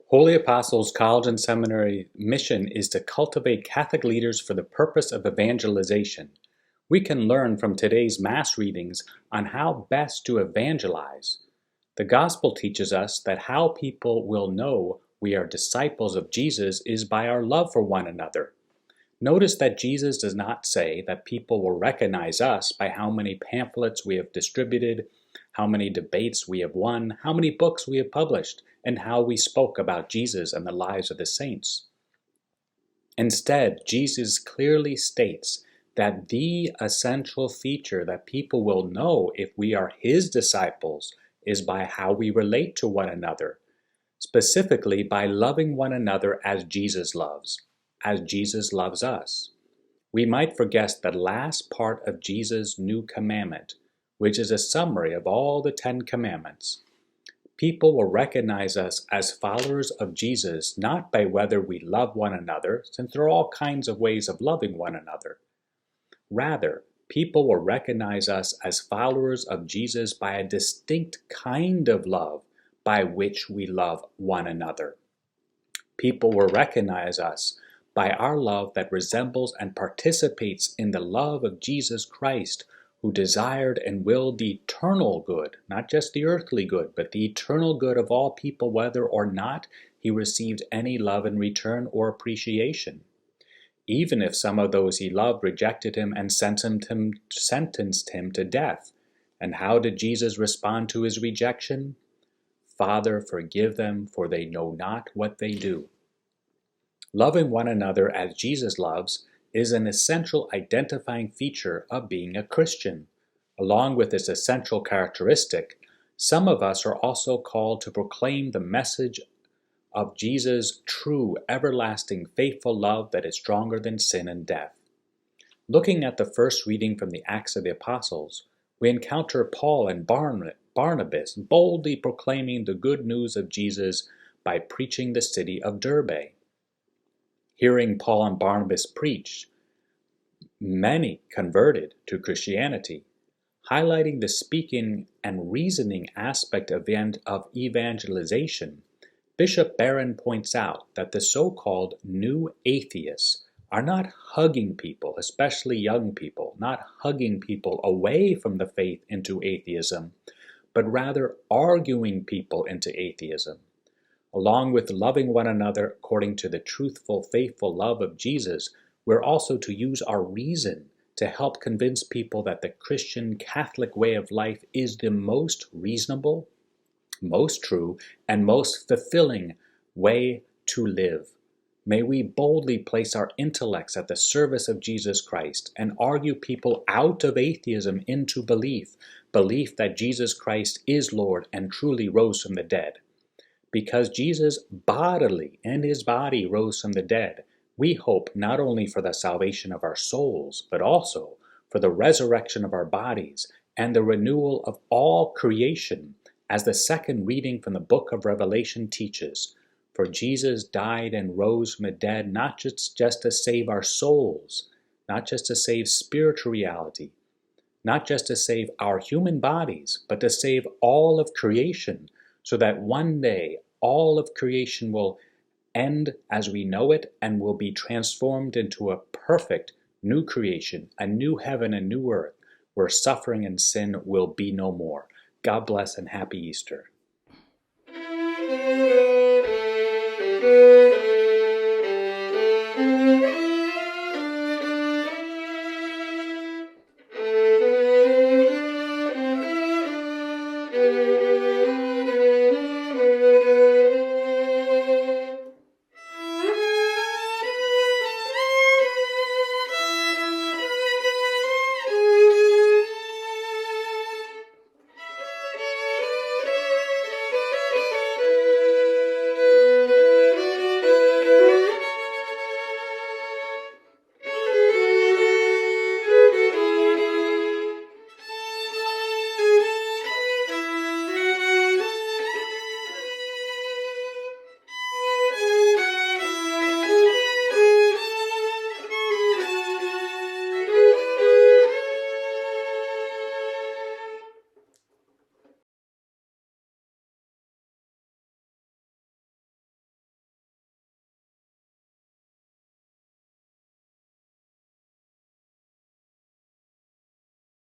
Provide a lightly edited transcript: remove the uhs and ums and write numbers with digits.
Holy Apostles College and Seminary mission is to cultivate Catholic leaders for the purpose of evangelization. We can learn from today's Mass readings on how best to evangelize. The Gospel teaches us that how people will know we are disciples of Jesus is by our love for one another. Notice that Jesus does not say that people will recognize us by how many pamphlets we have distributed, how many debates we have won, how many books we have published, and how we spoke about Jesus and the lives of the saints. Instead, Jesus clearly states that the essential feature that people will know if we are His disciples is by how we relate to one another, specifically by loving one another as Jesus loves us. We might forget the last part of Jesus' new commandment, which is a summary of all the 10 commandments. People will recognize us as followers of Jesus not by whether we love one another, since there are all kinds of ways of loving one another. Rather, people will recognize us as followers of Jesus by a distinct kind of love by which we love one another. People will recognize us by our love that resembles and participates in the love of Jesus Christ, who desired and willed the eternal good, not just the earthly good, but the eternal good of all people, whether or not he received any love in return or appreciation. Even if some of those he loved rejected him and sentenced him to death. And how did Jesus respond to his rejection? Father, forgive them, for they know not what they do. Loving one another as Jesus loves is an essential identifying feature of being a Christian. Along with this essential characteristic, some of us are also called to proclaim the message of Jesus' true, everlasting, faithful love that is stronger than sin and death. Looking at the first reading from the Acts of the Apostles, we encounter Paul and Barnabas boldly proclaiming the good news of Jesus by preaching the city of Derbe. Hearing Paul and Barnabas preach, many converted to Christianity, highlighting the speaking and reasoning aspect of evangelization. Bishop Barron points out that the so-called new atheists are not hugging people, especially young people, not hugging people away from the faith into atheism, but rather arguing people into atheism. Along with loving one another according to the truthful, faithful love of Jesus, we're also to use our reason to help convince people that the Christian Catholic way of life is the most reasonable, most true, and most fulfilling way to live. May we boldly place our intellects at the service of Jesus Christ and argue people out of atheism into belief that Jesus Christ is Lord and truly rose from the dead. Because Jesus bodily in his body rose from the dead, we hope not only for the salvation of our souls, but also for the resurrection of our bodies and the renewal of all creation, as the second reading from the book of Revelation teaches. For Jesus died and rose from the dead not just to save our souls, not just to save spiritual reality, not just to save our human bodies, but to save all of creation, so that one day all of creation will end as we know it and will be transformed into a perfect new creation, a new heaven and new earth, where suffering and sin will be no more. God bless and happy Easter.